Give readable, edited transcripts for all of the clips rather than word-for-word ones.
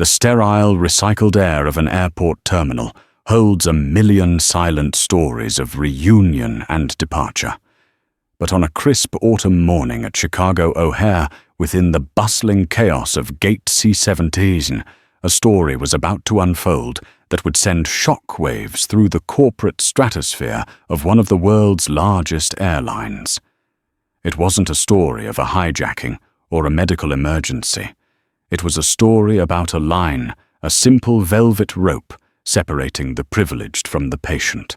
The sterile, recycled air of an airport terminal holds a million silent stories of reunion and departure. But on a crisp autumn morning at Chicago O'Hare, within the bustling chaos of Gate C-17, a story was about to unfold that would send shock waves through the corporate stratosphere of one of the world's largest airlines. It wasn't a story of a hijacking or a medical emergency. It was a story about a line, a simple velvet rope separating the privileged from the patient.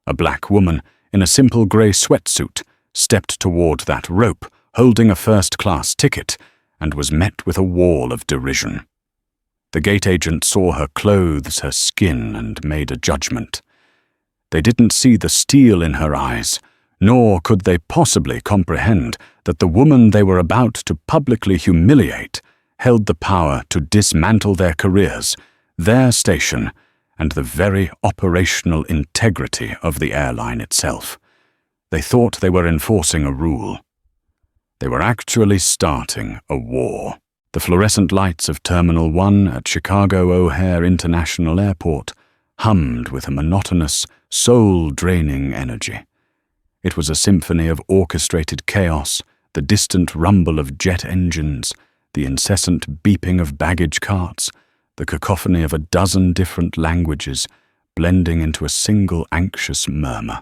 A black woman in a simple grey sweatsuit stepped toward that rope, holding a first-class ticket, and was met with a wall of derision. The gate agent saw her clothes, her skin, and made a judgment. They didn't see the steel in her eyes, nor could they possibly comprehend that the woman they were about to publicly humiliate held the power to dismantle their careers, their station, and the very operational integrity of the airline itself. They thought they were enforcing a rule. They were actually starting a war. The fluorescent lights of Terminal 1 at Chicago O'Hare International Airport hummed with a monotonous, soul-draining energy. It was a symphony of orchestrated chaos, the distant rumble of jet engines, the incessant beeping of baggage carts, the cacophony of a dozen different languages blending into a single anxious murmur.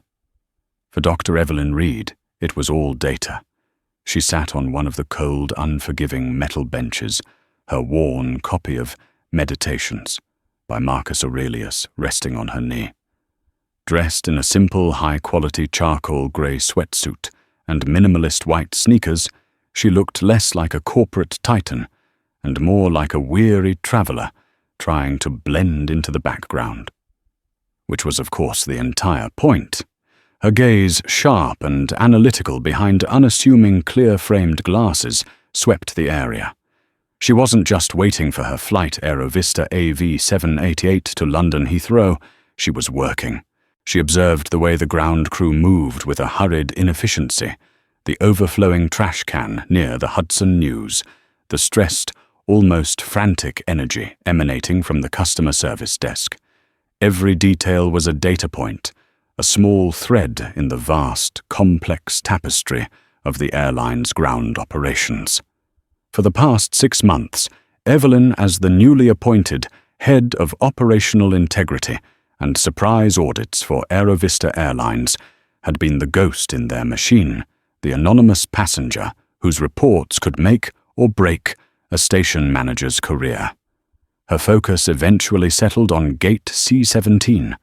For Dr. Evelyn Reed, it was all data. She sat on one of the cold, unforgiving metal benches, her worn copy of Meditations by Marcus Aurelius resting on her knee. Dressed in a simple, high-quality charcoal grey sweatsuit and minimalist white sneakers, she looked less like a corporate titan and more like a weary traveller trying to blend into the background. Which was, of course, the entire point. Her gaze, sharp and analytical behind unassuming clear-framed glasses, swept the area. She wasn't just waiting for her flight Aerovista AV788 to London Heathrow, she was working. She observed the way the ground crew moved with a hurried inefficiency, the overflowing trash can near the Hudson News, the stressed, almost frantic energy emanating from the customer service desk. Every detail was a data point, a small thread in the vast, complex tapestry of the airline's ground operations. For the past 6 months, Evelyn, as the newly appointed head of operational integrity and surprise audits for Aerovista Airlines, had been the ghost in their machine, the anonymous passenger whose reports could make or break a station manager's career. Her focus eventually settled on Gate C-17.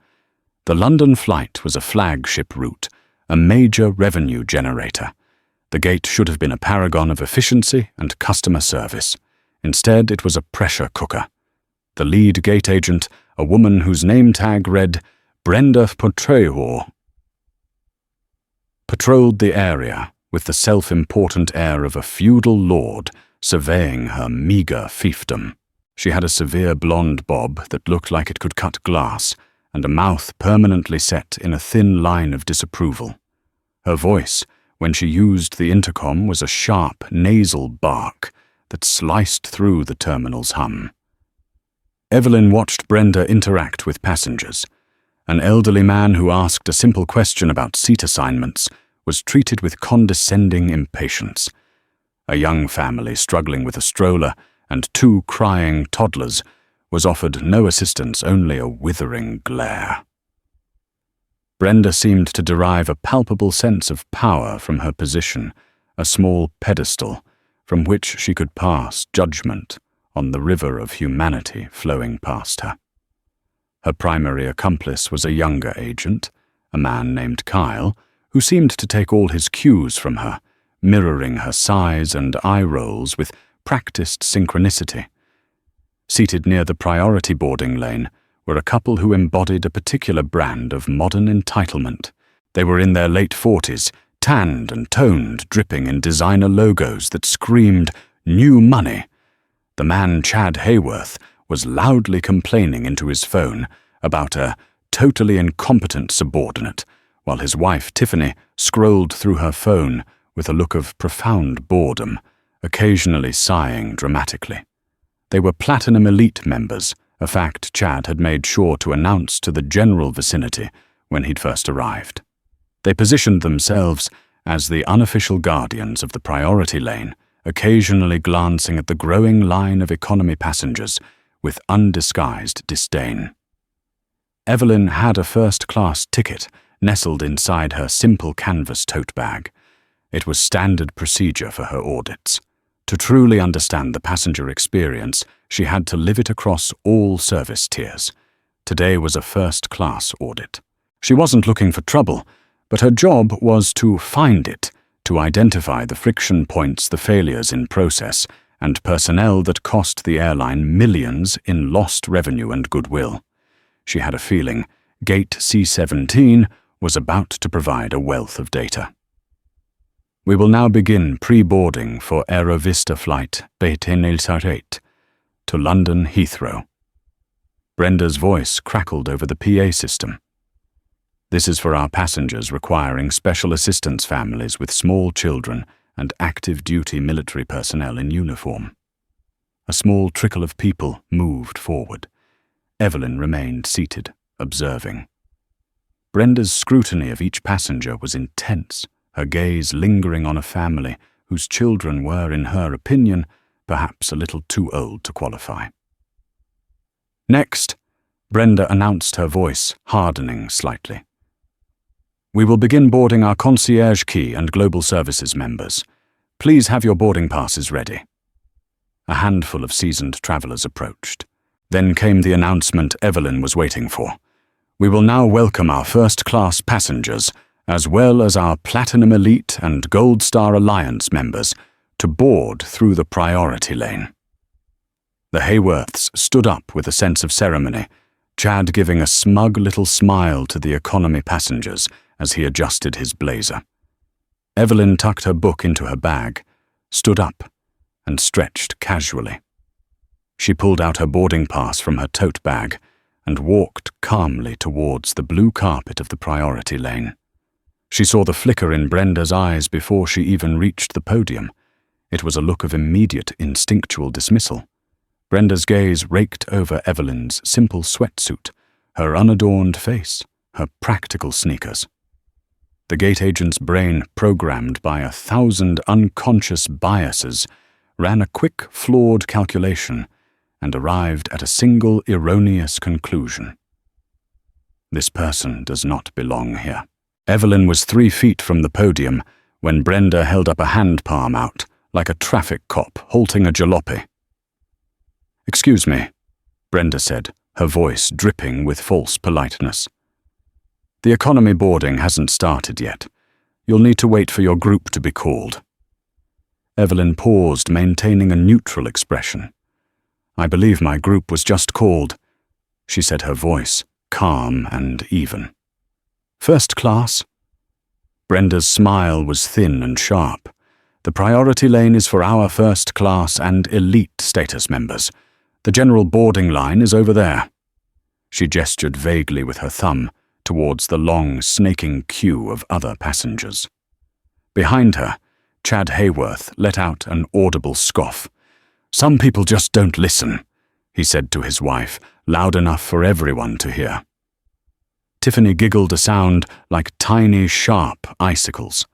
The London flight was a flagship route, a major revenue generator. The gate should have been a paragon of efficiency and customer service. Instead, it was a pressure cooker. The lead gate agent, a woman whose name tag read Brenda Potrehor, patrolled the area with the self-important air of a feudal lord surveying her meagre fiefdom. She had a severe blonde bob that looked like it could cut glass, and a mouth permanently set in a thin line of disapproval. Her voice, when she used the intercom, was a sharp, nasal bark that sliced through the terminal's hum. Evelyn watched Brenda interact with passengers. An elderly man who asked a simple question about seat assignments was treated with condescending impatience. A young family struggling with a stroller and 2 crying toddlers was offered no assistance, only a withering glare. Brenda seemed to derive a palpable sense of power from her position, a small pedestal from which she could pass judgment on the river of humanity flowing past her. Her primary accomplice was a younger agent, a man named Kyle, who seemed to take all his cues from her, mirroring her sighs and eye rolls with practiced synchronicity. Seated near the priority boarding lane were a couple who embodied a particular brand of modern entitlement. They were in their late 40s, tanned and toned, dripping in designer logos that screamed new money. The man, Chad Hayworth, was loudly complaining into his phone about a totally incompetent subordinate, while his wife, Tiffany, scrolled through her phone with a look of profound boredom, occasionally sighing dramatically. They were Platinum Elite members, a fact Chad had made sure to announce to the general vicinity when he'd first arrived. They positioned themselves as the unofficial guardians of the priority lane, occasionally glancing at the growing line of economy passengers with undisguised disdain. Evelyn had a first-class ticket nestled inside her simple canvas tote bag. It was standard procedure for her audits. To truly understand the passenger experience, she had to live it across all service tiers. Today was a first-class audit. She wasn't looking for trouble, but her job was to find it, to identify the friction points, the failures in process, and personnel that cost the airline millions in lost revenue and goodwill. She had a feeling Gate C-17 was about to provide a wealth of data. We will now begin pre-boarding for Aerovista flight BT-8 to London Heathrow. Brenda's voice crackled over the PA system. This is for our passengers requiring special assistance families with small children and active duty military personnel in uniform. A small trickle of people moved forward. Evelyn remained seated, observing. Brenda's scrutiny of each passenger was intense, her gaze lingering on a family whose children were, in her opinion, perhaps a little too old to qualify. Next, Brenda announced, her voice hardening slightly. We will begin boarding our concierge key and global services members. Please have your boarding passes ready. A handful of seasoned travelers approached. Then came the announcement Evelyn was waiting for. We will now welcome our first-class passengers, as well as our Platinum Elite and Gold Star Alliance members, to board through the priority lane. The Hayworths stood up with a sense of ceremony, Chad giving a smug little smile to the economy passengers as he adjusted his blazer. Evelyn tucked her book into her bag, stood up, and stretched casually. She pulled out her boarding pass from her tote bag and walked calmly towards the blue carpet of the priority lane. She saw the flicker in Brenda's eyes before she even reached the podium. It was a look of immediate, instinctual dismissal. Brenda's gaze raked over Evelyn's simple sweatsuit, her unadorned face, her practical sneakers. The gate agent's brain, programmed by 1,000 unconscious biases, ran a quick, flawed calculation and arrived at a single erroneous conclusion. This person does not belong here. Evelyn was 3 feet from the podium when Brenda held up a hand palm out, like a traffic cop halting a jalopy. "Excuse me," Brenda said, her voice dripping with false politeness. "The economy boarding hasn't started yet. You'll need to wait for your group to be called." Evelyn paused, maintaining a neutral expression. "I believe my group was just called," she said, her voice calm and even. "First class?" Brenda's smile was thin and sharp. "The priority lane is for our first class and elite status members. The general boarding line is over there." She gestured vaguely with her thumb towards the long, snaking queue of other passengers. Behind her, Chad Hayworth let out an audible scoff. "Some people just don't listen," he said to his wife, loud enough for everyone to hear. Tiffany giggled a sound like tiny, sharp icicles.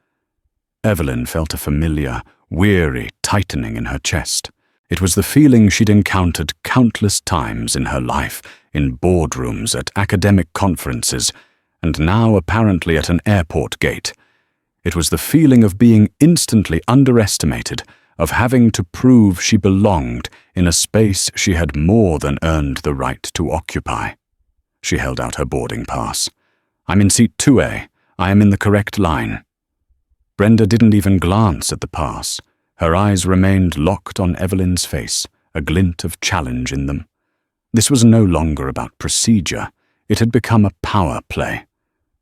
Evelyn felt a familiar, weary tightening in her chest. It was the feeling she'd encountered countless times in her life, in boardrooms, at academic conferences, and now apparently at an airport gate. It was the feeling of being instantly underestimated, of having to prove she belonged in a space she had more than earned the right to occupy. She held out her boarding pass. "I'm in seat 2A. I am in the correct line." Brenda didn't even glance at the pass. Her eyes remained locked on Evelyn's face, a glint of challenge in them. This was no longer about procedure. It had become a power play.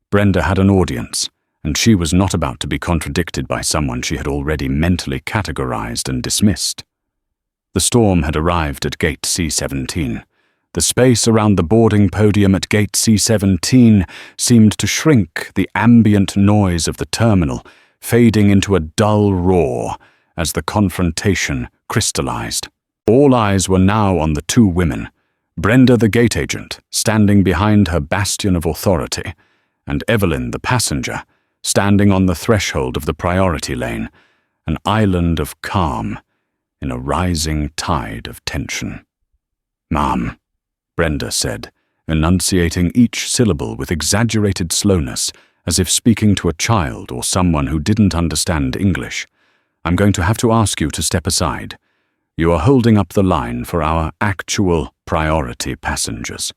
Brenda had an audience, and she was not about to be contradicted by someone she had already mentally categorized and dismissed. The storm had arrived at Gate C-17. The space around the boarding podium at Gate C-17 seemed to shrink, the ambient noise of the terminal fading into a dull roar as the confrontation crystallized. All eyes were now on the two women, Brenda the gate agent, standing behind her bastion of authority, and Evelyn the passenger, standing on the threshold of the priority lane, an island of calm in a rising tide of tension. "Ma'am," Brenda said, enunciating each syllable with exaggerated slowness, as if speaking to a child or someone who didn't understand English. "I'm going to have to ask you to step aside. You are holding up the line for our actual priority passengers."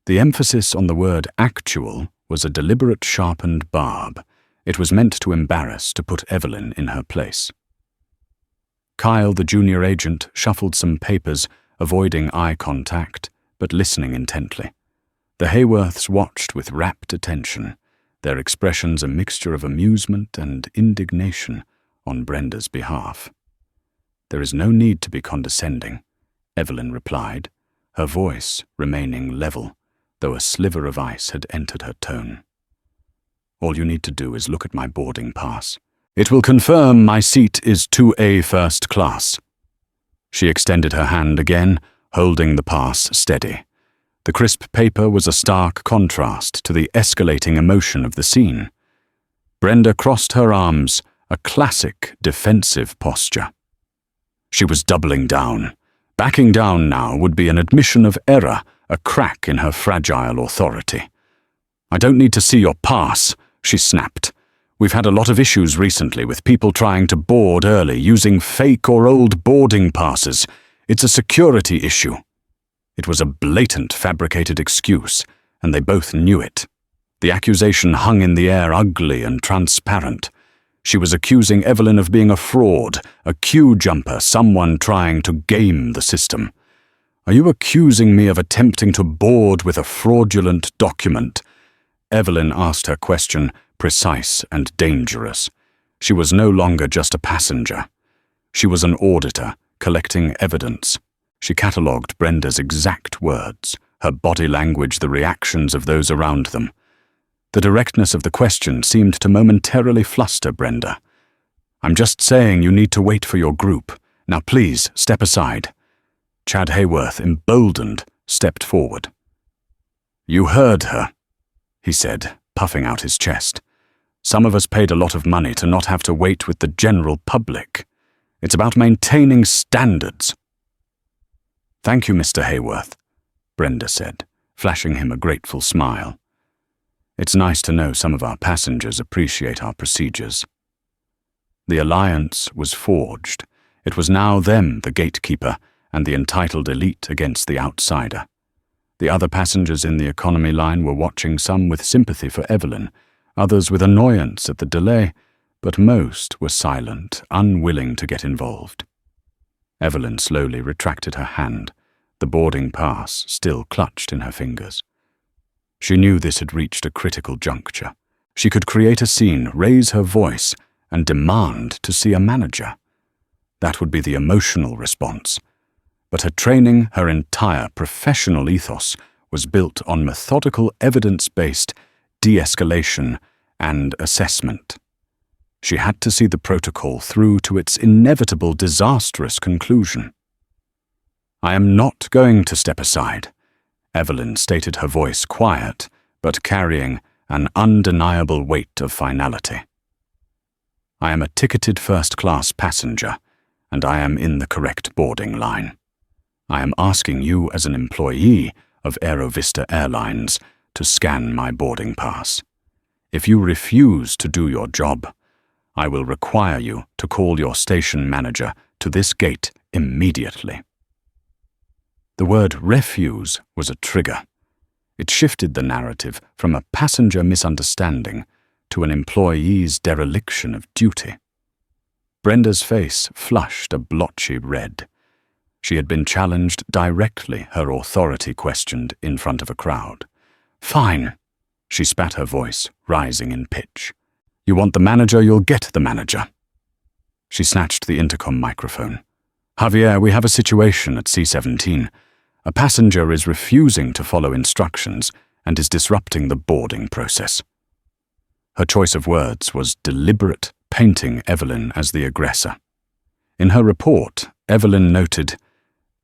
The emphasis on the word actual was a deliberate sharpened barb. It was meant to embarrass, to put Evelyn in her place. Kyle, the junior agent, shuffled some papers, avoiding eye contact, but listening intently. The Hayworths watched with rapt attention, their expressions a mixture of amusement and indignation on Brenda's behalf. "There is no need to be condescending," Evelyn replied, her voice remaining level, though a sliver of ice had entered her tone. "All you need to do is look at my boarding pass. It will confirm my seat is 2A first class." She extended her hand again, holding the pass steady. The crisp paper was a stark contrast to the escalating emotion of the scene. Brenda crossed her arms, a classic defensive posture. She was doubling down. Backing down now would be an admission of error, a crack in her fragile authority. "I don't need to see your pass," she snapped. "We've had a lot of issues recently with people trying to board early using fake or old boarding passes. It's a security issue." It was a blatant fabricated excuse, and they both knew it. The accusation hung in the air, ugly and transparent. She was accusing Evelyn of being a fraud, a queue jumper, someone trying to game the system. "Are you accusing me of attempting to board with a fraudulent document?" Evelyn asked her question, precise and dangerous. She was no longer just a passenger. She was an auditor, collecting evidence. She catalogued Brenda's exact words, her body language, the reactions of those around them. The directness of the question seemed to momentarily fluster Brenda. "I'm just saying you need to wait for your group. Now please, step aside." Chad Hayworth, emboldened, stepped forward. "You heard her," he said, puffing out his chest. "Some of us paid a lot of money to not have to wait with the general public. It's about maintaining standards." "Thank you, Mr. Hayworth," Brenda said, flashing him a grateful smile. "It's nice to know some of our passengers appreciate our procedures." The alliance was forged. It was now them, the gatekeeper, and the entitled elite against the outsider. The other passengers in the economy line were watching, some with sympathy for Evelyn, others with annoyance at the delay, but most were silent, unwilling to get involved. Evelyn slowly retracted her hand, the boarding pass still clutched in her fingers. She knew this had reached a critical juncture. She could create a scene, raise her voice, and demand to see a manager. That would be the emotional response. But her training, her entire professional ethos, was built on methodical, evidence-based de-escalation and assessment. She had to see the protocol through to its inevitable disastrous conclusion. "I am not going to step aside," Evelyn stated, her voice quiet, but carrying an undeniable weight of finality. "I am a ticketed first-class passenger, and I am in the correct boarding line. I am asking you as an employee of Aerovista Airlines to scan my boarding pass. If you refuse to do your job, I will require you to call your station manager to this gate immediately." The word refuse was a trigger. It shifted the narrative from a passenger misunderstanding to an employee's dereliction of duty. Brenda's face flushed a blotchy red. She had been challenged directly, her authority questioned in front of a crowd. "Fine," she spat, her voice rising in pitch. "You want the manager, you'll get the manager." She snatched the intercom microphone. "Javier, we have a situation at C-17. A passenger is refusing to follow instructions and is disrupting the boarding process." Her choice of words was deliberate, painting Evelyn as the aggressor. In her report, Evelyn noted,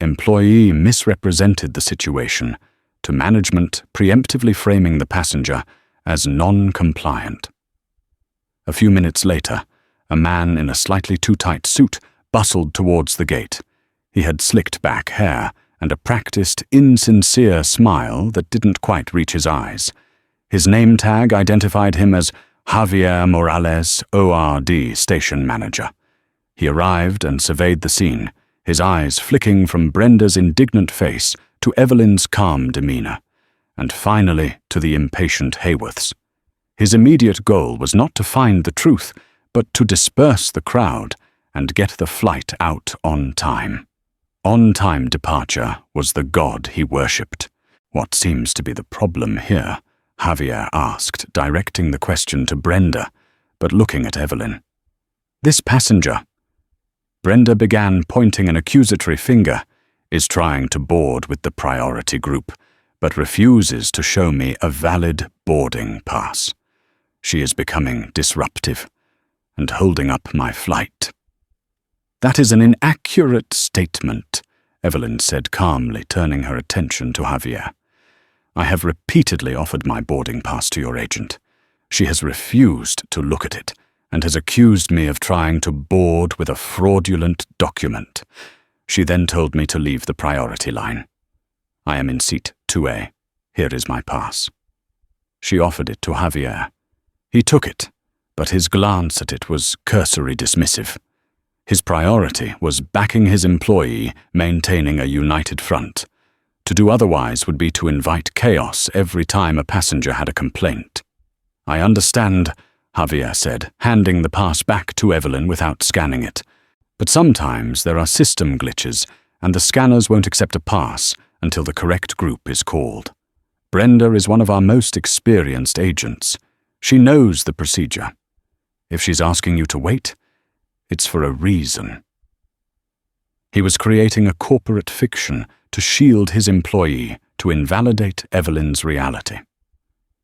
employee misrepresented the situation, to management preemptively framing the passenger as non-compliant. A few minutes later, a man in a slightly too tight suit bustled towards the gate. He had slicked back hair and a practiced, insincere smile that didn't quite reach his eyes. His name tag identified him as Javier Morales, ORD Station Manager. He arrived and surveyed the scene, his eyes flicking from Brenda's indignant face to Evelyn's calm demeanor, and finally to the impatient Hayworth's. His immediate goal was not to find the truth, but to disperse the crowd and get the flight out on time. On-time departure was the god he worshipped. What seems to be the problem here? Javier asked, directing the question to Brenda, but looking at Evelyn. This passenger, Brenda began, pointing an accusatory finger, is trying to board with the priority group, but refuses to show me a valid boarding pass. She is becoming disruptive and holding up my flight. That is an inaccurate statement, Evelyn said calmly, turning her attention to Javier. I have repeatedly offered my boarding pass to your agent. She has refused to look at it and has accused me of trying to board with a fraudulent document. She then told me to leave the priority line. I am in seat 2A. Here is my pass. She offered it to Javier. He took it, but his glance at it was cursory dismissive. His priority was backing his employee, maintaining a united front. To do otherwise would be to invite chaos every time a passenger had a complaint. I understand, Javier said, handing the pass back to Evelyn without scanning it. But sometimes there are system glitches, and the scanners won't accept a pass until the correct group is called. Brenda is one of our most experienced agents. She knows the procedure. If she's asking you to wait, it's for a reason. He was creating a corporate fiction to shield his employee, to invalidate Evelyn's reality.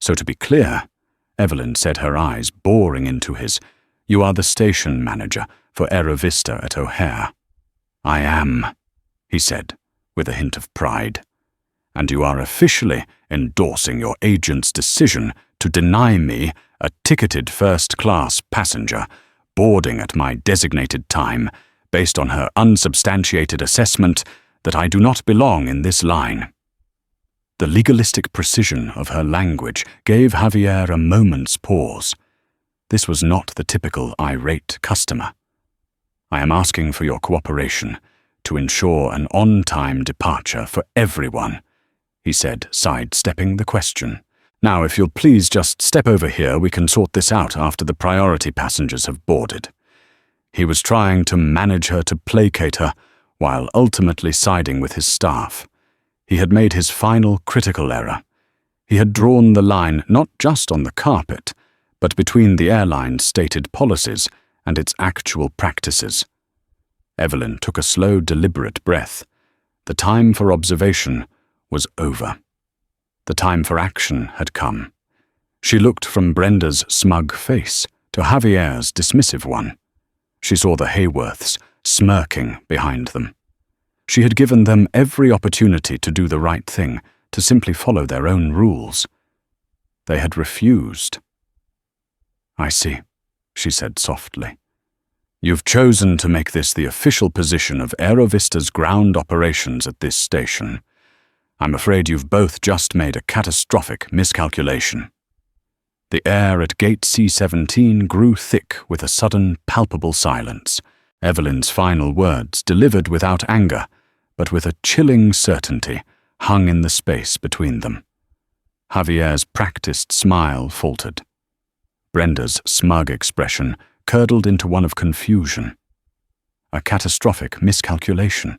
So to be clear, Evelyn said, her eyes boring into his, you are the station manager for Aerovista at O'Hare. I am, he said, with a hint of pride. And you are officially endorsing your agent's decision to deny me, a ticketed first-class passenger, boarding at my designated time, based on her unsubstantiated assessment that I do not belong in this line. The legalistic precision of her language gave Javier a moment's pause. This was not the typical irate customer. I am asking for your cooperation to ensure an on-time departure for everyone, he said, sidestepping the question. Now, if you'll please just step over here, we can sort this out after the priority passengers have boarded. He was trying to manage her, to placate her, while ultimately siding with his staff. He had made his final critical error. He had drawn the line not just on the carpet, but between the airline's stated policies and its actual practices. Evelyn took a slow, deliberate breath. The time for observation was over. The time for action had come. She looked from Brenda's smug face to Javier's dismissive one. She saw the Hayworths smirking behind them. She had given them every opportunity to do the right thing, to simply follow their own rules. They had refused. I see, she said softly. You've chosen to make this the official position of Aerovista's ground operations at this station. I'm afraid you've both just made a catastrophic miscalculation. The air at gate C-17 grew thick with a sudden, palpable silence. Evelyn's final words, delivered without anger, but with a chilling certainty, hung in the space between them. Javier's practiced smile faltered. Brenda's smug expression curdled into one of confusion. A catastrophic miscalculation.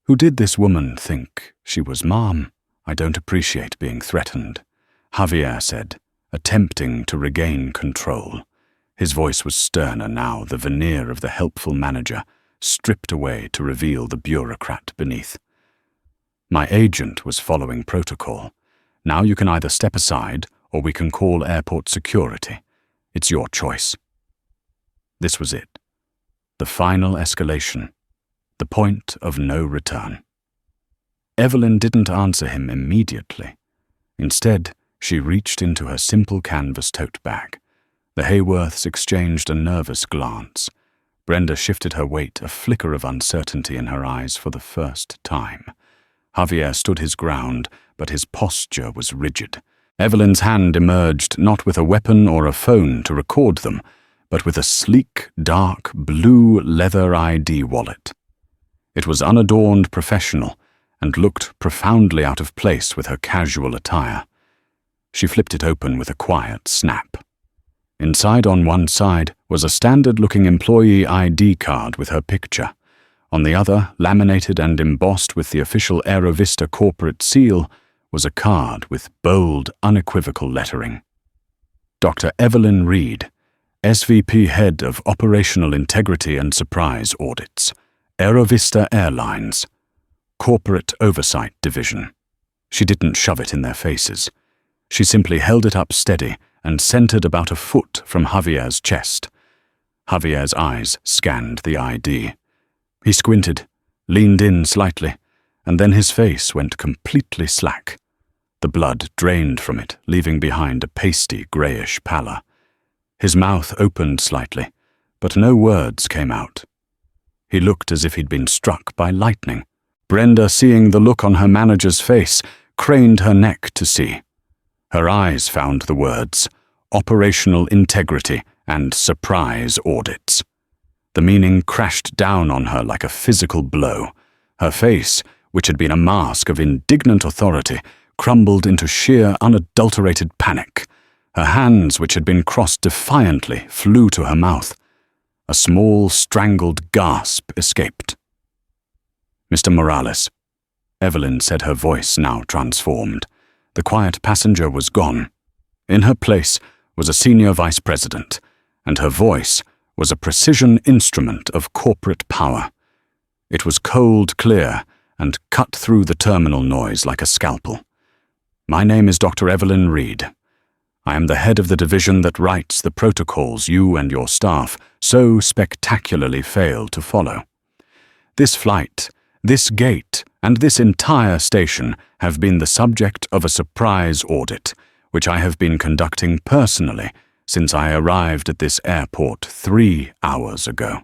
Who did this woman think she was? Ma'am, I don't appreciate being threatened, Javier said, attempting to regain control. His voice was sterner now, the veneer of the helpful manager stripped away to reveal the bureaucrat beneath. My agent was following protocol. Now you can either step aside or we can call airport security. It's your choice. This was it. The final escalation. The point of no return. Evelyn didn't answer him immediately. Instead, she reached into her simple canvas tote bag. The Hayworths exchanged a nervous glance. Brenda shifted her weight, a flicker of uncertainty in her eyes for the first time. Javier stood his ground, but his posture was rigid. Evelyn's hand emerged not with a weapon or a phone to record them, but with a sleek, dark, blue leather ID wallet. It was unadorned, professional, and looked profoundly out of place with her casual attire. She flipped it open with a quiet snap. Inside, on one side, was a standard-looking employee ID card with her picture. On the other, laminated and embossed with the official Aerovista corporate seal, was a card with bold, unequivocal lettering. Dr. Evelyn Reed, SVP Head of Operational Integrity and Surprise Audits, Aerovista Airlines, Corporate Oversight Division. She didn't shove it in their faces. She simply held it up steady and centered about a foot from Javier's chest. Javier's eyes scanned the ID. He squinted, leaned in slightly, and then his face went completely slack. The blood drained from it, leaving behind a pasty, greyish pallor. His mouth opened slightly, but no words came out. He looked as if he'd been struck by lightning. Brenda, seeing the look on her manager's face, craned her neck to see. Her eyes found the words, operational integrity and surprise audits. The meaning crashed down on her like a physical blow. Her face, which had been a mask of indignant authority, crumbled into sheer, unadulterated panic. Her hands, which had been crossed defiantly, flew to her mouth. A small, strangled gasp escaped. "Mr. Morales," Evelyn said, her voice now transformed. The quiet passenger was gone. In her place was a senior vice president, and her voice was a precision instrument of corporate power. It was cold, clear, and cut through the terminal noise like a scalpel. "My name is Dr. Evelyn Reed. I am the head of the division that writes the protocols you and your staff so spectacularly fail to follow. This flight, this gate, and this entire station have been the subject of a surprise audit, which I have been conducting personally since I arrived at this airport 3 hours ago."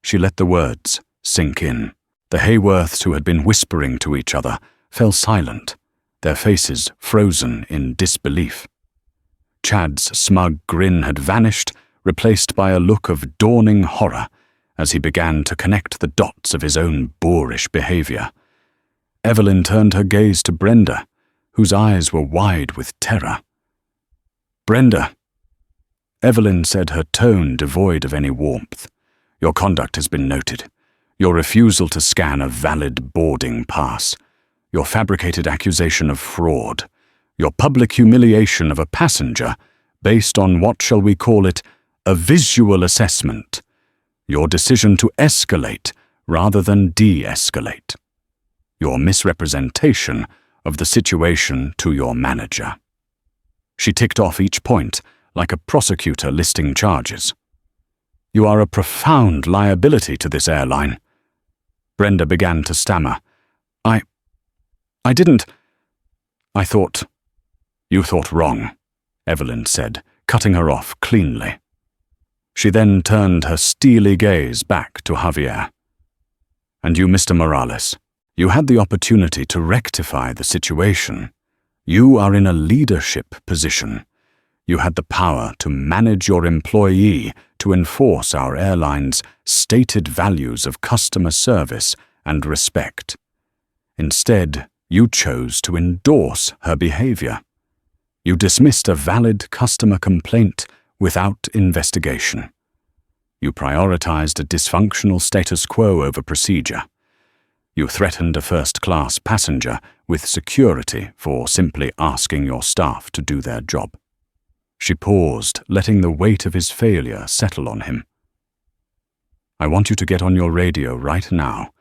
She let the words sink in. The Hayworths, who had been whispering to each other, fell silent, their faces frozen in disbelief. Chad's smug grin had vanished, replaced by a look of dawning horror as he began to connect the dots of his own boorish behavior. Evelyn turned her gaze to Brenda, whose eyes were wide with terror. "Brenda," Evelyn said, her tone devoid of any warmth, "your conduct has been noted. Your refusal to scan a valid boarding pass, your fabricated accusation of fraud, your public humiliation of a passenger based on, what shall we call it, a visual assessment, your decision to escalate rather than de-escalate, your misrepresentation of the situation to your manager." She ticked off each point like a prosecutor listing charges. "You are a profound liability to this airline." Brenda began to stammer. I didn't. I thought." "You thought wrong," Evelyn said, cutting her off cleanly. She then turned her steely gaze back to Javier. "And you, Mr. Morales, you had the opportunity to rectify the situation. You are in a leadership position. You had the power to manage your employee to enforce our airline's stated values of customer service and respect. Instead, you chose to endorse her behavior. You dismissed a valid customer complaint without investigation. You prioritized a dysfunctional status quo over procedure. You threatened a first-class passenger with security for simply asking your staff to do their job." She paused, letting the weight of his failure settle on him. "I want you to get on your radio right now,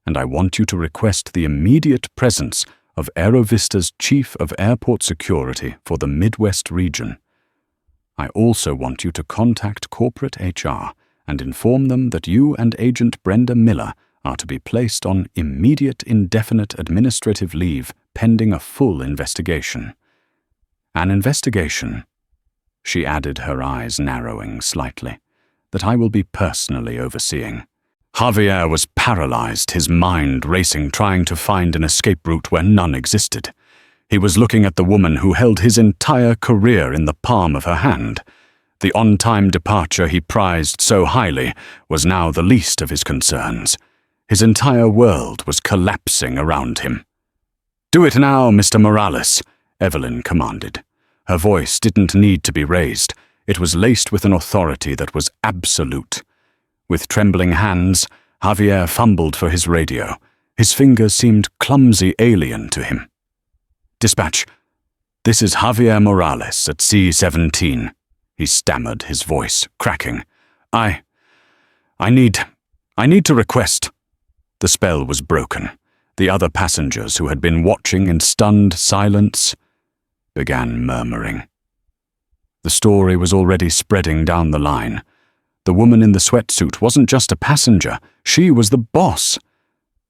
and I want you to request the immediate presence of Aerovista's Chief of Airport Security for the Midwest region. I also want you to contact corporate HR and inform them that you and Agent Brenda Miller are to be placed on immediate indefinite administrative leave pending a full investigation. An investigation, she added, her eyes narrowing slightly, that I will be personally overseeing. Javier was paralyzed, his mind racing, trying to find an escape route where none existed. He was looking at the woman who held his entire career in the palm of her hand. The on-time departure he prized so highly was now the least of his concerns. His entire world was collapsing around him. "Do it now, Mr. Morales," Evelyn commanded. Her voice didn't need to be raised. It was laced with an authority that was absolute. With trembling hands, Javier fumbled for his radio. His fingers seemed clumsy alien to him. "Dispatch, this is Javier Morales at C-17, he stammered, his voice cracking. I need to request." The spell was broken. The other passengers, who had been watching in stunned silence, began murmuring. The story was already spreading down the line. The woman in the sweatsuit wasn't just a passenger, she was the boss.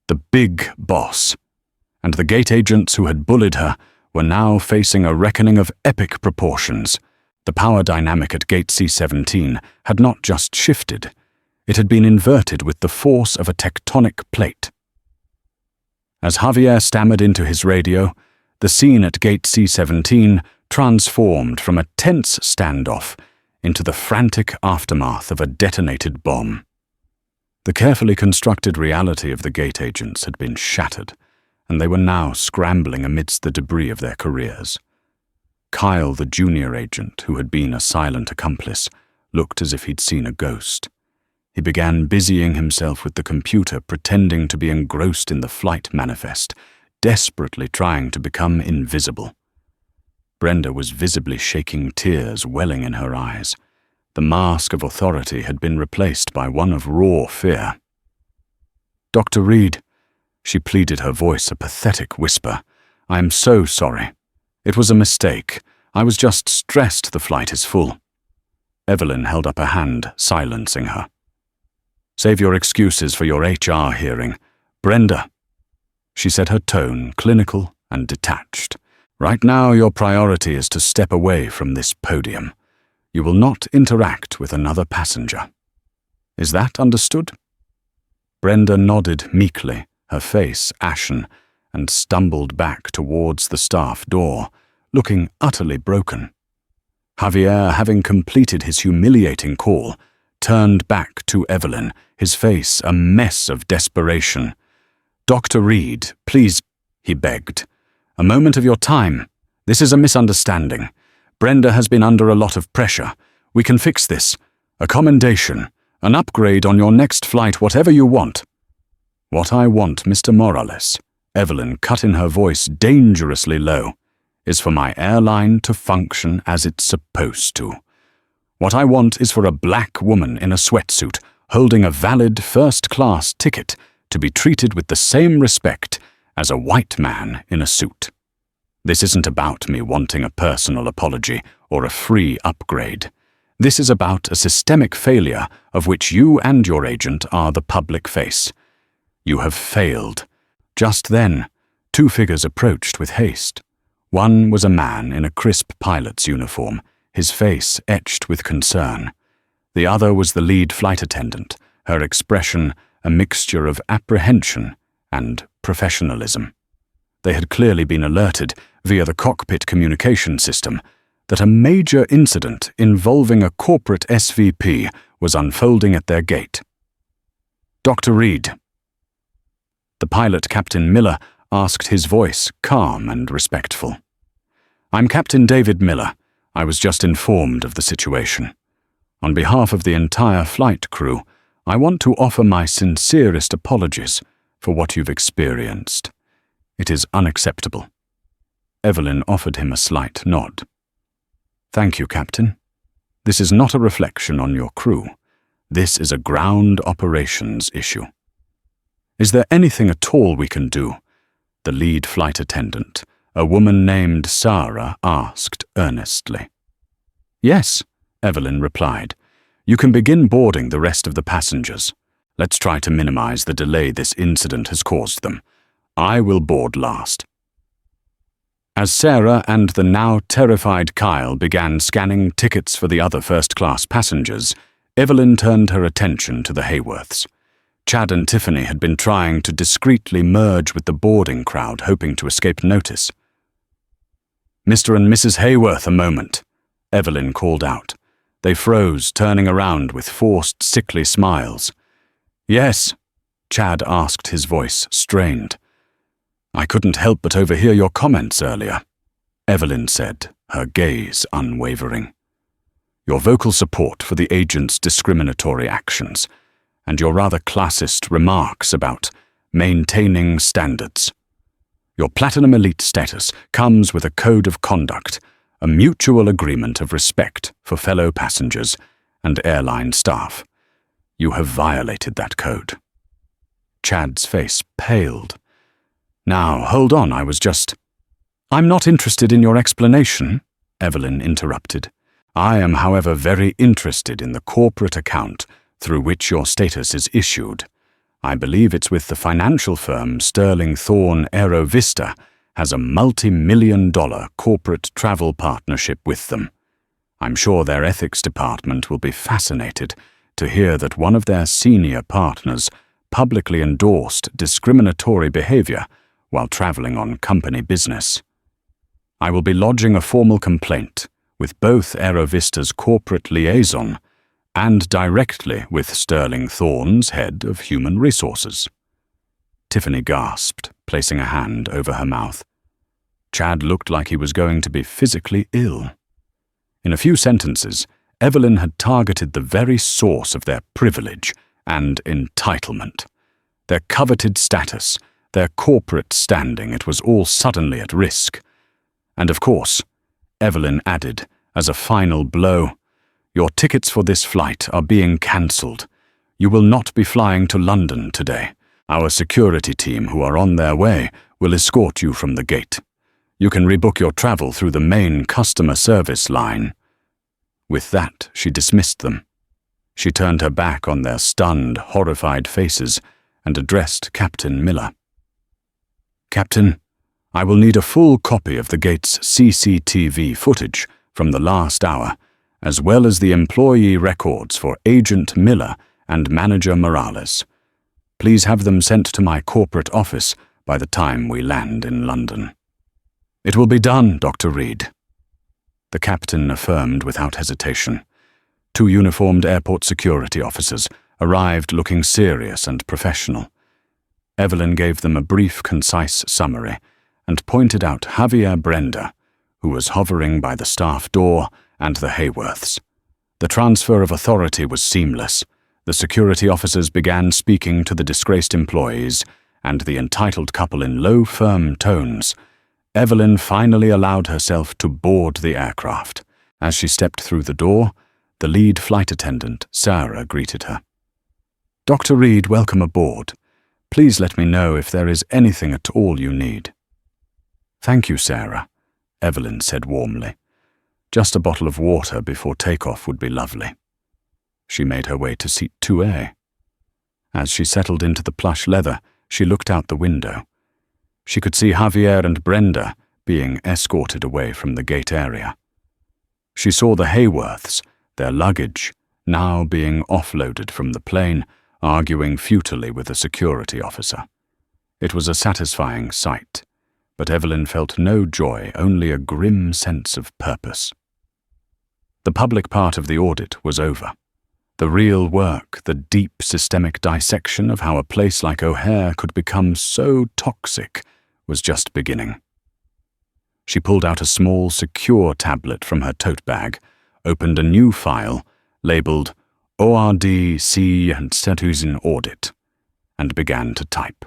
The big boss. And the gate agents who had bullied her were now facing a reckoning of epic proportions. The power dynamic at gate C-17 had not just shifted, it had been inverted with the force of a tectonic plate. As Javier stammered into his radio, the scene at gate C-17 transformed from a tense standoff into the frantic aftermath of a detonated bomb. The carefully constructed reality of the gate agents had been shattered, and they were now scrambling amidst the debris of their careers. Kyle, the junior agent, who had been a silent accomplice, looked as if he'd seen a ghost. He began busying himself with the computer, pretending to be engrossed in the flight manifest, desperately trying to become invisible. Brenda was visibly shaking, tears welling in her eyes. The mask of authority had been replaced by one of raw fear. "Dr. Reed," she pleaded, her voice a pathetic whisper, "I am so sorry. It was a mistake. I was just stressed the flight is full." Evelyn held up a hand, silencing her. "Save your excuses for your HR hearing. Brenda," she said, her tone clinical and detached. "Right now your priority is to step away from this podium. You will not interact with another passenger. Is that understood?" Brenda nodded meekly, her face ashen, and stumbled back towards the staff door, looking utterly broken. Javier, having completed his humiliating call, turned back to Evelyn, his face a mess of desperation. "Dr. Reed, please," he begged. "A moment of your time. This is a misunderstanding. Brenda has been under a lot of pressure. We can fix this. A commendation, an upgrade on your next flight, whatever you want." "What I want, Mr. Morales," Evelyn cut in, her voice dangerously low, "is for my airline to function as it's supposed to. What I want is for a black woman in a sweatsuit holding a valid first-class ticket to be treated with the same respect as a white man in a suit. This isn't about me wanting a personal apology or a free upgrade. This is about a systemic failure of which you and your agent are the public face. You have failed." Just then, two figures approached with haste. One was a man in a crisp pilot's uniform, his face etched with concern. The other was the lead flight attendant, her expression a mixture of apprehension and professionalism. They had clearly been alerted, via the cockpit communication system, that a major incident involving a corporate SVP was unfolding at their gate. "Dr. Reed." The pilot, Captain Miller, asked, his voice calm and respectful. "I'm Captain David Miller. I was just informed of the situation. On behalf of the entire flight crew, I want to offer my sincerest apologies for what you've experienced. It is unacceptable." Evelyn offered him a slight nod. "Thank you, Captain. This is not a reflection on your crew. This is a ground operations issue." "Is there anything at all we can do?" the lead flight attendant, a woman named Sarah, asked earnestly. "Yes," Evelyn replied. "You can begin boarding the rest of the passengers. Let's try to minimize the delay this incident has caused them. I will board last." As Sarah and the now terrified Kyle began scanning tickets for the other first-class passengers, Evelyn turned her attention to the Hayworths. Chad and Tiffany had been trying to discreetly merge with the boarding crowd, hoping to escape notice. "Mr. and Mrs. Hayworth, a moment," Evelyn called out. They froze, turning around with forced, sickly smiles. "Yes?" Chad asked, his voice strained. "I couldn't help but overhear your comments earlier," Evelyn said, her gaze unwavering. "Your vocal support for the agent's discriminatory actions, and your rather classist remarks about maintaining standards. Your Platinum Elite status comes with a code of conduct, a mutual agreement of respect for fellow passengers and airline staff. You have violated that code." Chad's face paled. "Now, hold on, I'm not interested in your explanation," Evelyn interrupted. "I am, however, very interested in the corporate account through which your status is issued. I believe it's with the financial firm Sterling Thorne Aero Vista has a multi-million-dollar corporate travel partnership with them. I'm sure their ethics department will be fascinated to hear that one of their senior partners publicly endorsed discriminatory behavior while traveling on company business. I will be lodging a formal complaint with both Aero Vista's corporate liaison and directly with Sterling Thorne's head of human resources." Tiffany gasped, placing a hand over her mouth. Chad looked like he was going to be physically ill. In a few sentences, Evelyn had targeted the very source of their privilege and entitlement. Their coveted status, their corporate standing, it was all suddenly at risk. And of course, Evelyn added, as a final blow, "Your tickets for this flight are being cancelled. You will not be flying to London today. Our security team, who are on their way, will escort you from the gate. You can rebook your travel through the main customer service line." With that, she dismissed them. She turned her back on their stunned, horrified faces and addressed Captain Miller. "Captain, I will need a full copy of the gate's CCTV footage from the last hour, as well as the employee records for Agent Miller and Manager Morales. Please have them sent to my corporate office by the time we land in London." "It will be done, Dr. Reed," the captain affirmed without hesitation. Two uniformed airport security officers arrived looking serious and professional. Evelyn gave them a brief, concise summary and pointed out Javier Brenda, who was hovering by the staff door, and the Hayworths. The transfer of authority was seamless. The security officers began speaking to the disgraced employees and the entitled couple in low, firm tones. Evelyn finally allowed herself to board the aircraft. As she stepped through the door, the lead flight attendant, Sarah, greeted her. "Dr. Reed, welcome aboard. Please let me know if there is anything at all you need." "Thank you, Sarah," Evelyn said warmly. "Just a bottle of water before takeoff would be lovely." She made her way to seat 2A. As she settled into the plush leather, she looked out the window. She could see Javier and Brenda being escorted away from the gate area. She saw the Hayworths, their luggage, now being offloaded from the plane, arguing futilely with a security officer. It was a satisfying sight, but Evelyn felt no joy, only a grim sense of purpose. The public part of the audit was over. The real work, the deep systemic dissection of how a place like O'Hare could become so toxic, was just beginning. She pulled out a small, secure tablet from her tote bag, opened a new file, labeled ORD-C and Citizen Audit, and began to type.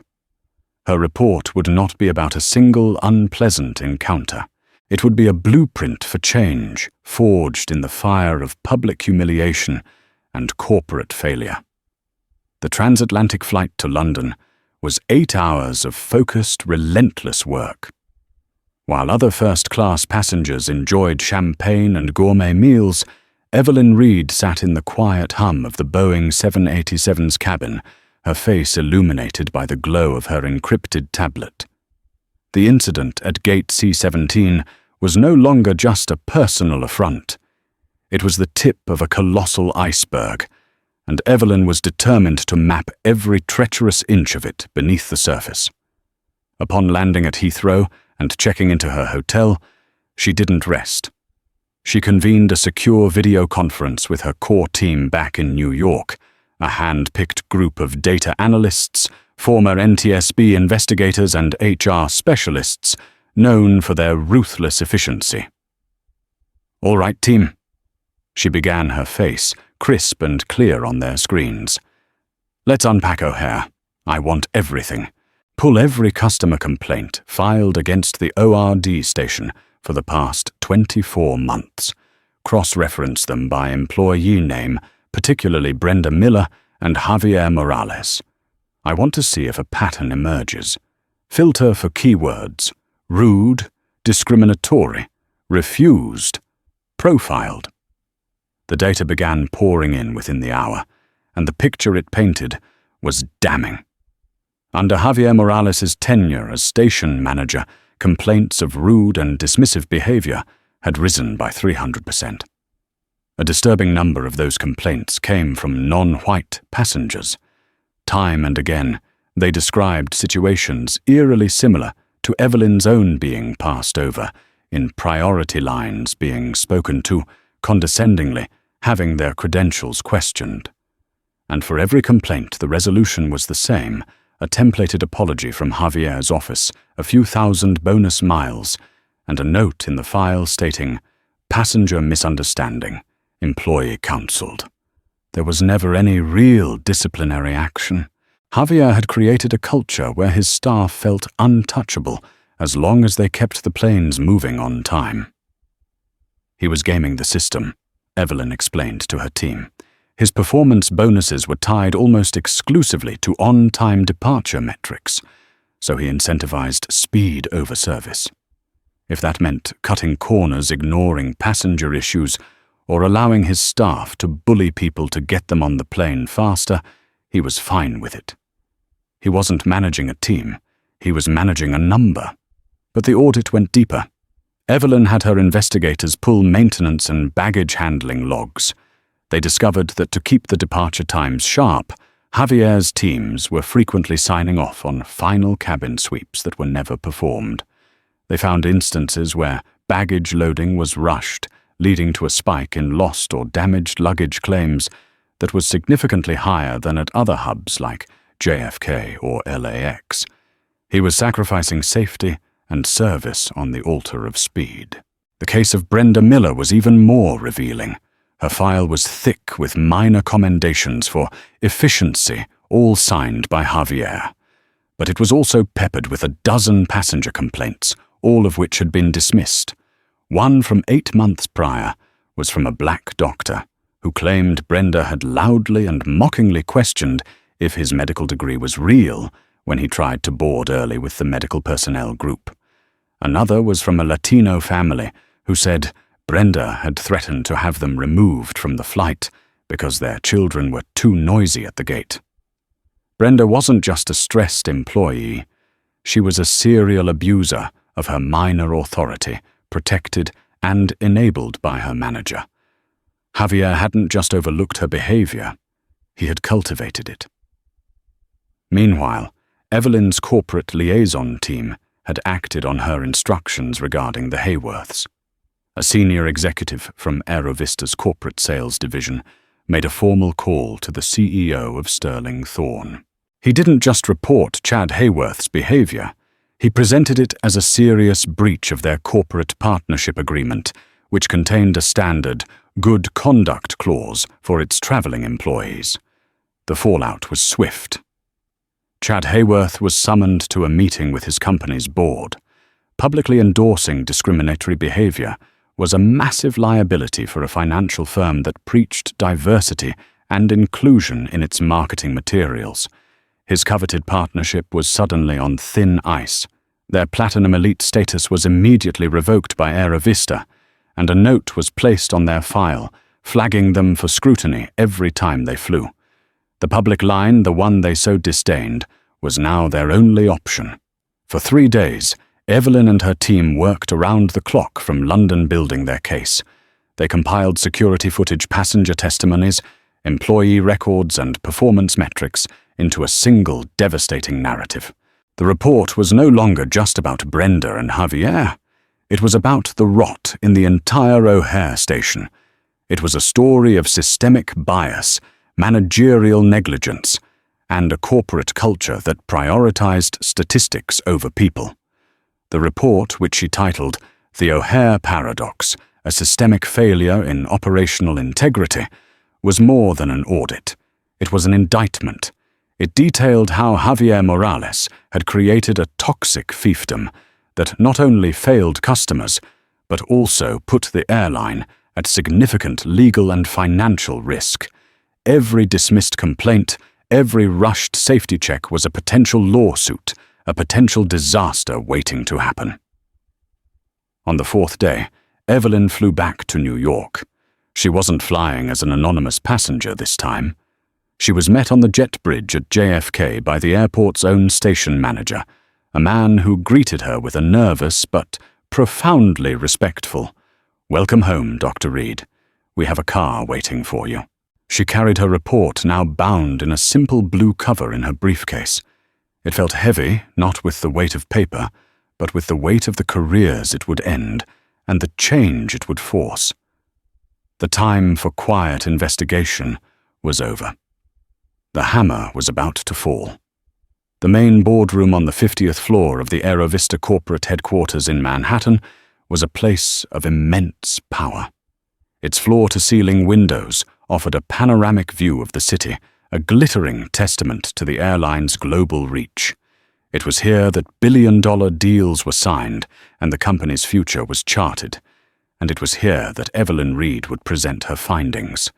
Her report would not be about a single unpleasant encounter. It would be a blueprint for change, forged in the fire of public humiliation and corporate failure. The transatlantic flight to London was 8 hours of focused, relentless work. While other first-class passengers enjoyed champagne and gourmet meals, Evelyn Reed sat in the quiet hum of the Boeing 787's cabin, her face illuminated by the glow of her encrypted tablet. The incident at Gate C-17 was no longer just a personal affront. It was the tip of a colossal iceberg, and Evelyn was determined to map every treacherous inch of it beneath the surface. Upon landing at Heathrow and checking into her hotel, she didn't rest. She convened a secure video conference with her core team back in New York, a hand-picked group of data analysts, former NTSB investigators and HR specialists known for their ruthless efficiency. "All right, team," she began, her face crisp and clear on their screens. "Let's unpack O'Hare. I want everything. Pull every customer complaint filed against the ORD station for the past 24 months. Cross-reference them by employee name, particularly Brenda Miller and Javier Morales. I want to see if a pattern emerges. Filter for keywords: rude, discriminatory, refused, profiled." The data began pouring in within the hour, and the picture it painted was damning. Under Javier Morales' tenure as station manager, complaints of rude and dismissive behavior had risen by 300%. A disturbing number of those complaints came from non-white passengers. Time and again, they described situations eerily similar to Evelyn's own being passed over, in priority lines being spoken to condescendingly, having their credentials questioned. And for every complaint, the resolution was the same: a templated apology from Javier's office, a few thousand bonus miles, and a note in the file stating, "Passenger misunderstanding, employee counseled." There was never any real disciplinary action. Javier had created a culture where his staff felt untouchable as long as they kept the planes moving on time. He was gaming the system, Evelyn explained to her team. His performance bonuses were tied almost exclusively to on-time departure metrics, so he incentivized speed over service. If that meant cutting corners, ignoring passenger issues, or allowing his staff to bully people to get them on the plane faster, he was fine with it. He wasn't managing a team, he was managing a number. But the audit went deeper. Evelyn had her investigators pull maintenance and baggage handling logs. They discovered that to keep the departure times sharp, Javier's teams were frequently signing off on final cabin sweeps that were never performed. They found instances where baggage loading was rushed, leading to a spike in lost or damaged luggage claims that was significantly higher than at other hubs like JFK or LAX. He was sacrificing safety and service on the altar of speed. The case of Brenda Miller was even more revealing. Her file was thick with minor commendations for efficiency, all signed by Javier. But it was also peppered with a dozen passenger complaints, all of which had been dismissed. One from 8 months prior was from a black doctor who claimed Brenda had loudly and mockingly questioned if his medical degree was real when he tried to board early with the medical personnel group. Another was from a Latino family who said Brenda had threatened to have them removed from the flight because their children were too noisy at the gate. Brenda wasn't just a stressed employee. She was a serial abuser of her minor authority, protected and enabled by her manager. Javier hadn't just overlooked her behavior, he had cultivated it. Meanwhile, Evelyn's corporate liaison team had acted on her instructions regarding the Hayworths. A senior executive from Aerovista's corporate sales division made a formal call to the CEO of Sterling Thorne. He didn't just report Chad Hayworth's behavior, he presented it as a serious breach of their corporate partnership agreement, which contained a standard good conduct clause for its traveling employees. The fallout was swift. Chad Hayworth was summoned to a meeting with his company's board. Publicly endorsing discriminatory behavior was a massive liability for a financial firm that preached diversity and inclusion in its marketing materials. His coveted partnership was suddenly on thin ice. Their Platinum Elite status was immediately revoked by Aerovista, and a note was placed on their file, flagging them for scrutiny every time they flew. The public line, the one they so disdained, was now their only option. For 3 days, Evelyn and her team worked around the clock from London building their case. They compiled security footage, passenger testimonies, employee records, and performance metrics into a single devastating narrative. The report was no longer just about Brenda and Javier. It was about the rot in the entire O'Hare station. It was a story of systemic bias, managerial negligence, and a corporate culture that prioritized statistics over people. The report, which she titled The O'Hare Paradox, a systemic failure in operational integrity, was more than an audit. It was an indictment. It detailed how Javier Morales had created a toxic fiefdom that not only failed customers, but also put the airline at significant legal and financial risk. Every dismissed complaint, every rushed safety check was a potential lawsuit, a potential disaster waiting to happen. On the 4th day, Evelyn flew back to New York. She wasn't flying as an anonymous passenger this time. She was met on the jet bridge at JFK by the airport's own station manager, a man who greeted her with a nervous but profoundly respectful, "Welcome home, Dr. Reed. We have a car waiting for you." She carried her report, now bound in a simple blue cover in her briefcase. It felt heavy, not with the weight of paper, but with the weight of the careers it would end and the change it would force. The time for quiet investigation was over. The hammer was about to fall. The main boardroom on the 50th floor of the Aerovista corporate headquarters in Manhattan was a place of immense power. Its floor-to-ceiling windows offered a panoramic view of the city, a glittering testament to the airline's global reach. It was here that billion-dollar deals were signed and the company's future was charted. And it was here that Evelyn Reed would present her findings.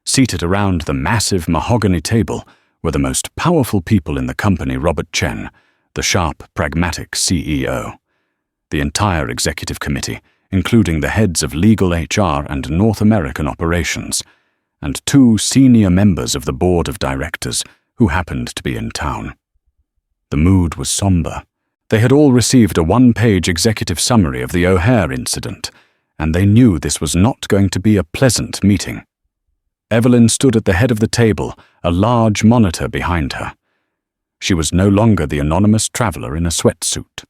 Seated around the massive mahogany table were the most powerful people in the company: Robert Chen, the sharp, pragmatic CEO. The entire executive committee, including the heads of legal, HR, and North American operations, and 2 senior members of the board of directors who happened to be in town. The mood was somber. They had all received a 1-page executive summary of the O'Hare incident, and they knew this was not going to be a pleasant meeting. Evelyn stood at the head of the table, a large monitor behind her. She was no longer the anonymous traveler in a sweatsuit.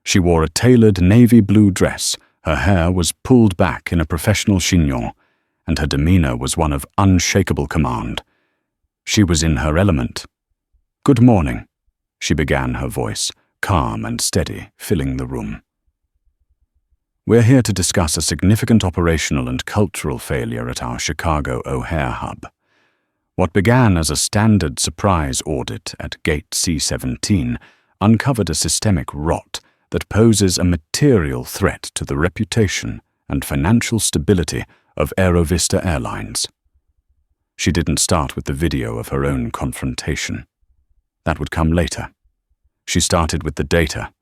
She wore a tailored navy blue dress, her hair was pulled back in a professional chignon, and her demeanor was one of unshakable command. She was in her element. "Good morning," she began, her voice, calm and steady, filling the room. "We're here to discuss a significant operational and cultural failure at our Chicago O'Hare hub. What began as a standard surprise audit at Gate C-17 uncovered a systemic rot that poses a material threat to the reputation and financial stability of Aerovista Airlines." She didn't start with the video of her own confrontation. That would come later. She started with the data.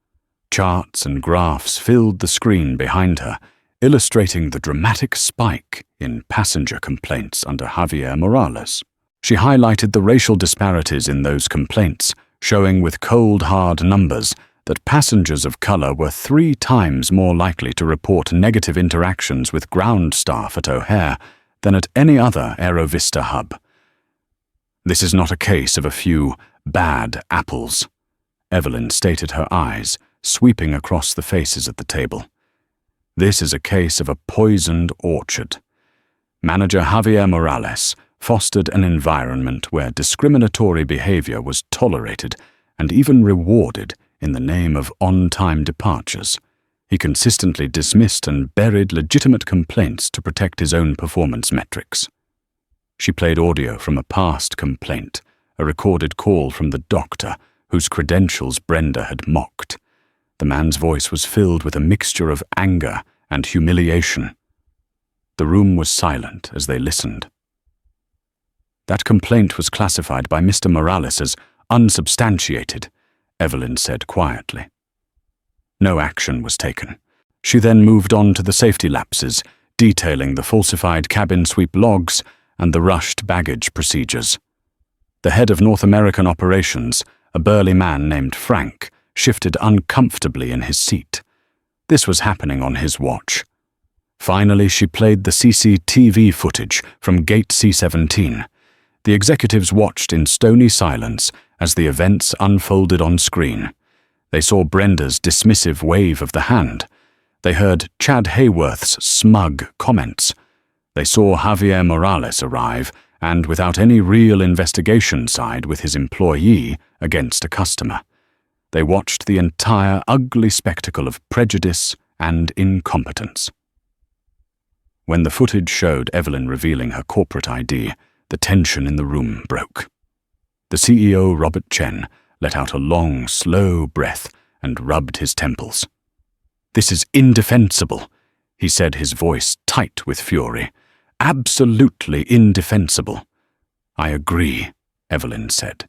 Charts and graphs filled the screen behind her, illustrating the dramatic spike in passenger complaints under Javier Morales. She highlighted the racial disparities in those complaints, showing with cold, hard numbers that passengers of color were 3 times more likely to report negative interactions with ground staff at O'Hare than at any other Aerovista hub. "This is not a case of a few bad apples," Evelyn stated, her eyes sweeping across the faces at the table. "This is a case of a poisoned orchard. Manager Javier Morales fostered an environment where discriminatory behavior was tolerated and even rewarded in the name of on-time departures. He consistently dismissed and buried legitimate complaints to protect his own performance metrics." She played audio from a past complaint, a recorded call from the doctor whose credentials Brenda had mocked. The man's voice was filled with a mixture of anger and humiliation. The room was silent as they listened. "That complaint was classified by Mr. Morales as unsubstantiated," Evelyn said quietly. No action was taken. She then moved on to the safety lapses, detailing the falsified cabin sweep logs and the rushed baggage procedures. The head of North American operations, a burly man named Frank, shifted uncomfortably in his seat. This was happening on his watch. Finally, she played the CCTV footage from Gate C-17. The executives watched in stony silence as the events unfolded on screen. They saw Brenda's dismissive wave of the hand. They heard Chad Hayworth's smug comments. They saw Javier Morales arrive and, without any real investigation, side with his employee against a customer. They watched the entire ugly spectacle of prejudice and incompetence. When the footage showed Evelyn revealing her corporate ID, the tension in the room broke. The CEO, Robert Chen, let out a long, slow breath and rubbed his temples. "This is indefensible," he said, his voice tight with fury. "Absolutely indefensible." "I agree," Evelyn said,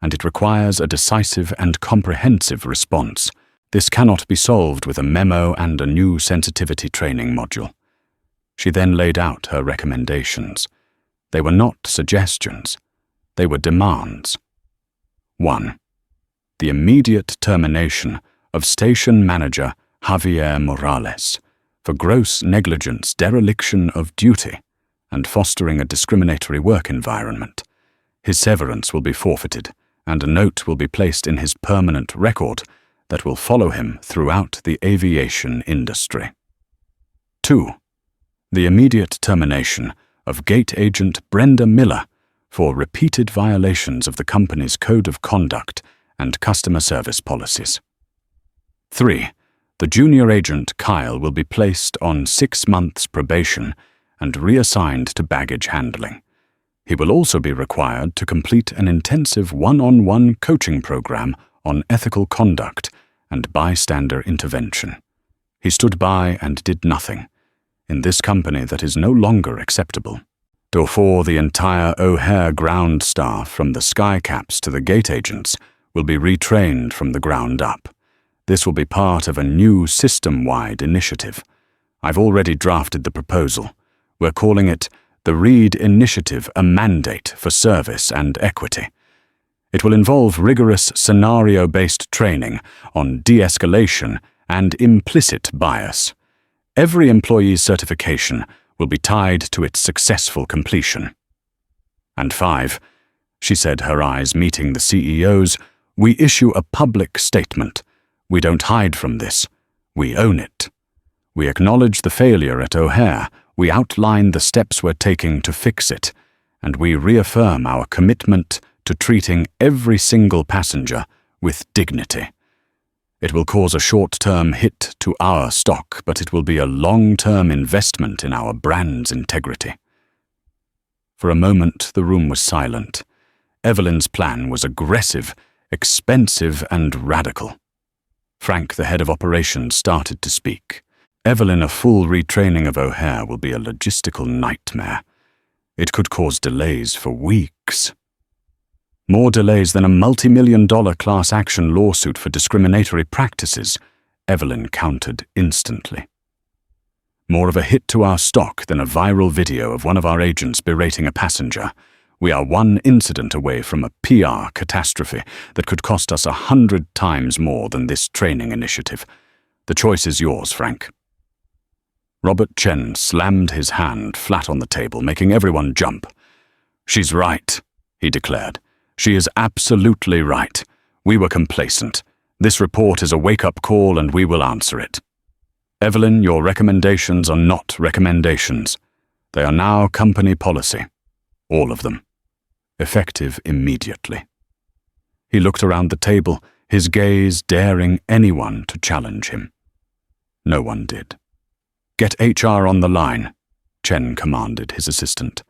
"and it requires a decisive and comprehensive response. This cannot be solved with a memo and a new sensitivity training module." She then laid out her recommendations. They were not suggestions. They were demands. 1. The immediate termination of Station Manager Javier Morales for gross negligence, dereliction of duty, and fostering a discriminatory work environment. His severance will be forfeited, and a note will be placed in his permanent record that will follow him throughout the aviation industry. 2. The immediate termination of Gate Agent Brenda Miller for repeated violations of the company's code of conduct and customer service policies. 3. The junior agent Kyle will be placed on 6 months probation and reassigned to baggage handling. He will also be required to complete an intensive one-on-one coaching program on ethical conduct and bystander intervention. He stood by and did nothing, in this company that is no longer acceptable. Therefore, the entire O'Hare ground staff, from the skycaps to the gate agents, will be retrained from the ground up. This will be part of a new system-wide initiative. I've already drafted the proposal. We're calling it the Reed Initiative, a Mandate for Service and Equity. It will involve rigorous scenario-based training on de-escalation and implicit bias. Every employee's certification will be tied to its successful completion. And 5, she said, her eyes meeting the CEO's, we issue a public statement. We don't hide from this. We own it. We acknowledge the failure at O'Hare. We outline the steps we're taking to fix it, and we reaffirm our commitment to treating every single passenger with dignity. It will cause a short-term hit to our stock, but it will be a long-term investment in our brand's integrity. For a moment, the room was silent. Evelyn's plan was aggressive, expensive, and radical. Frank, the head of operations, started to speak. Evelyn, a full retraining of O'Hare will be a logistical nightmare. It could cause delays for weeks. More delays than a multi-million-dollar class action lawsuit for discriminatory practices, Evelyn countered instantly. More of a hit to our stock than a viral video of one of our agents berating a passenger. We are one incident away from a PR catastrophe that could cost us 100 times more than this training initiative. The choice is yours, Frank. Robert Chen slammed his hand flat on the table, making everyone jump. "She's right," he declared. "She is absolutely right. We were complacent. This report is a wake-up call and we will answer it. Evelyn, your recommendations are not recommendations. They are now company policy. All of them. Effective immediately." He looked around the table, his gaze daring anyone to challenge him. No one did. "Get HR on the line," Chen commanded his assistant.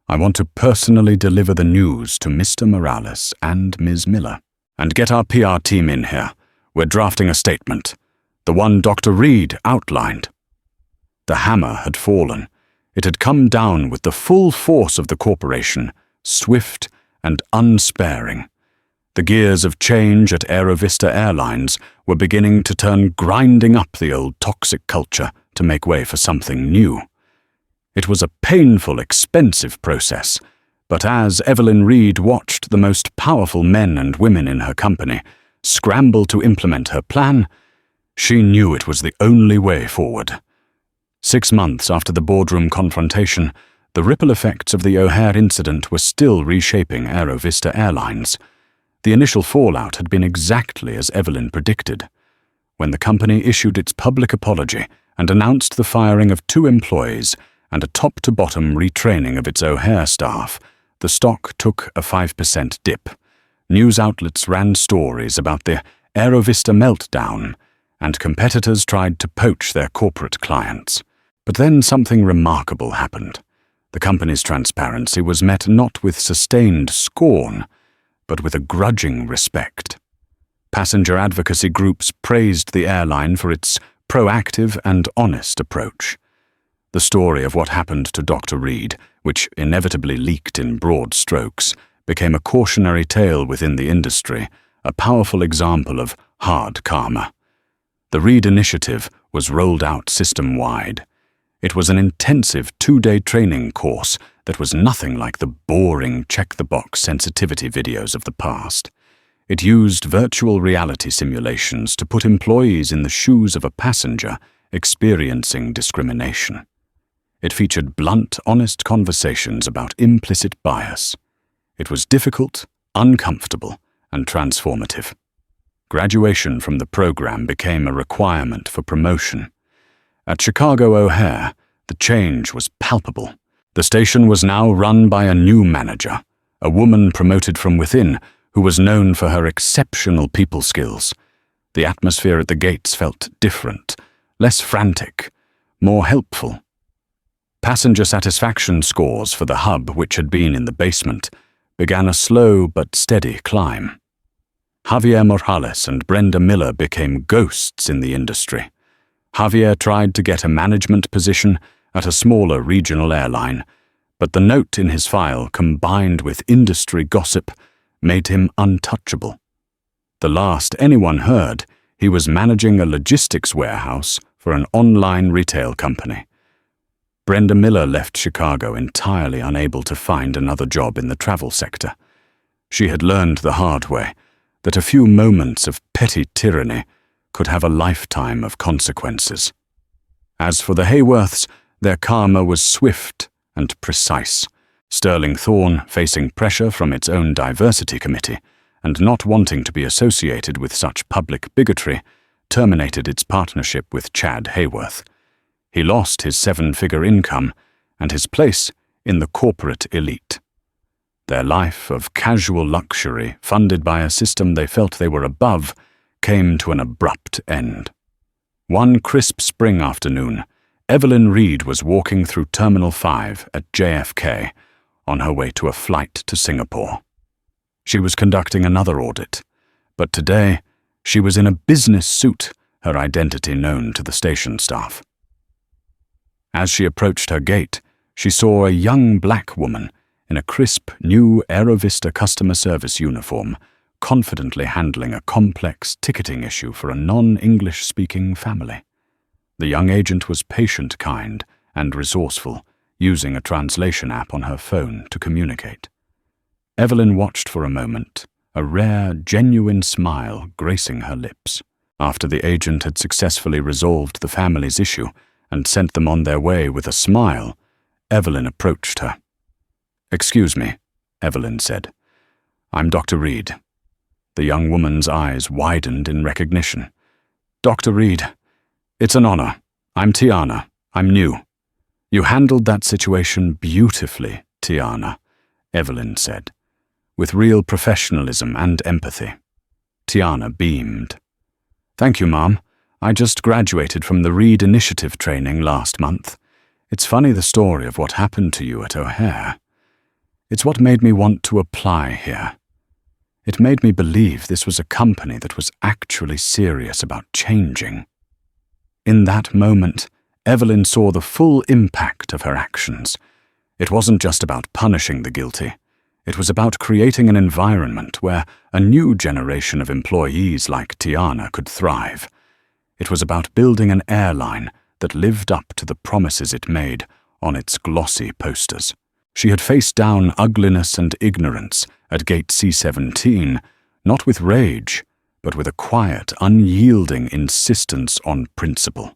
"I want to personally deliver the news to Mr. Morales and Ms. Miller. And get our PR team in here. We're drafting a statement. The one Dr. Reed outlined." The hammer had fallen. It had come down with the full force of the corporation, swift and unsparing. The gears of change at Aerovista Airlines were beginning to turn, grinding up the old toxic culture to make way for something new. It was a painful, expensive process, But as Evelyn Reed watched the most powerful men and women in her company scramble to implement her plan, she knew it was the only way forward. 6 months after the Boardroom confrontation, the ripple effects of the O'Hare incident were still reshaping Aerovista Airlines. The initial fallout had been exactly as Evelyn predicted. When the company issued its public apology and announced the firing of 2 employees and a top-to-bottom retraining of its O'Hare staff, the stock took a 5% dip. News outlets ran stories about the Aerovista meltdown, and competitors tried to poach their corporate clients. But then something remarkable happened. The company's transparency was met not with sustained scorn, but with a grudging respect. Passenger advocacy groups praised the airline for its proactive and honest approach. The story of what happened to Dr. Reed, which inevitably leaked in broad strokes, became a cautionary tale within the industry, a powerful example of hard karma. The Reed Initiative was rolled out system-wide. It was an intensive 2-day training course that was nothing like the boring check-the-box sensitivity videos of the past. It used virtual reality simulations to put employees in the shoes of a passenger experiencing discrimination. It featured blunt, honest conversations about implicit bias. It was difficult, uncomfortable, and transformative. Graduation from the program became a requirement for promotion. At Chicago O'Hare, the change was palpable. The station was now run by a new manager, a woman promoted from within who was known for her exceptional people skills. The atmosphere at the gates felt different, less frantic, more helpful. Passenger satisfaction scores for the hub, which had been in the basement, began a slow but steady climb. Javier Morales and Brenda Miller became ghosts in the industry. Javier tried to get a management position at a smaller regional airline, but the note in his file, combined with industry gossip, made him untouchable. The last anyone heard, he was managing a logistics warehouse for an online retail company. Brenda Miller left Chicago entirely unable to find another job in the travel sector. She had learned the hard way that a few moments of petty tyranny could have a lifetime of consequences. As for the Hayworths, their karma was swift and precise. Sterling Thorne, facing pressure from its own diversity committee and not wanting to be associated with such public bigotry, terminated its partnership with Chad Hayworth. He lost his 7-figure income and his place in the corporate elite. Their life of casual luxury, funded by a system they felt they were above, came to an abrupt end. One crisp spring afternoon, Evelyn Reed was walking through Terminal 5 at JFK on her way to a flight to Singapore. She was conducting another audit, but today she was in a business suit, her identity known to the station staff. As she approached her gate, she saw a young black woman in a crisp, new Aerovista customer service uniform, confidently handling a complex ticketing issue for a non-English-speaking family. The young agent was patient, kind, and resourceful, using a translation app on her phone to communicate. Evelyn watched for a moment, a rare, genuine smile gracing her lips. After the agent had successfully resolved the family's issue and sent them on their way with a smile, Evelyn approached her. "Excuse me," Evelyn said. "I'm Dr. Reed." The young woman's eyes widened in recognition. "Dr. Reed, it's an honor. I'm Tiana. I'm new." "You handled that situation beautifully, Tiana," Evelyn said, with real professionalism and empathy. Tiana beamed. "Thank you, Mom. I just graduated from the Reed Initiative training last month. It's funny the story of what happened to you at O'Hare. It's what made me want to apply here. It made me believe this was a company that was actually serious about changing." In that moment, Evelyn saw the full impact of her actions. It wasn't just about punishing the guilty. It was about creating an environment where a new generation of employees like Tiana could thrive. It was about building an airline that lived up to the promises it made on its glossy posters. She had faced down ugliness and ignorance at gate C17, not with rage, but with a quiet, unyielding insistence on principle.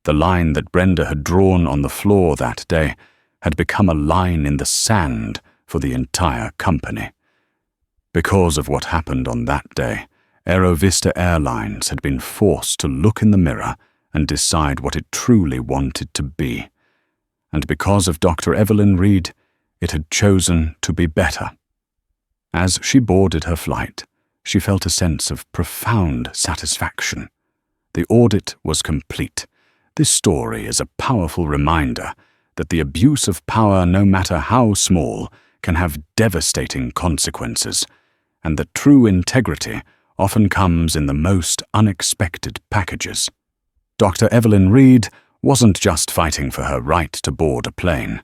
The line that Brenda had drawn on the floor that day had become a line in the sand for the entire company. Because of what happened on that day, Aerovista Airlines had been forced to look in the mirror and decide what it truly wanted to be. And because of Dr. Evelyn Reed, it had chosen to be better. As she boarded her flight, she felt a sense of profound satisfaction. The audit was complete. This story is a powerful reminder that the abuse of power, no matter how small, can have devastating consequences, and that true integrity often comes in the most unexpected packages. Dr. Evelyn Reed wasn't just fighting for her right to board a plane.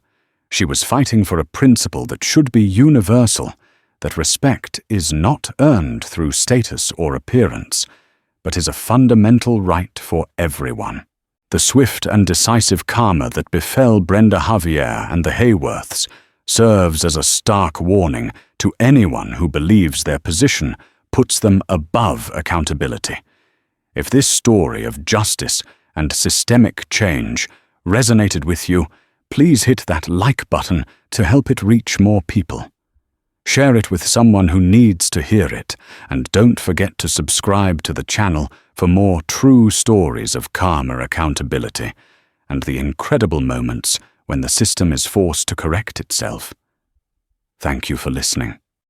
She was fighting for a principle that should be universal, that respect is not earned through status or appearance, but is a fundamental right for everyone. The swift and decisive karma that befell Brenda Javier and the Hayworths serves as a stark warning to anyone who believes their position puts them above accountability. If this story of justice and systemic change resonated with you, please hit that like button to help it reach more people. Share it with someone who needs to hear it, and don't forget to subscribe to the channel for more true stories of karma accountability and the incredible moments when the system is forced to correct itself. Thank you for listening.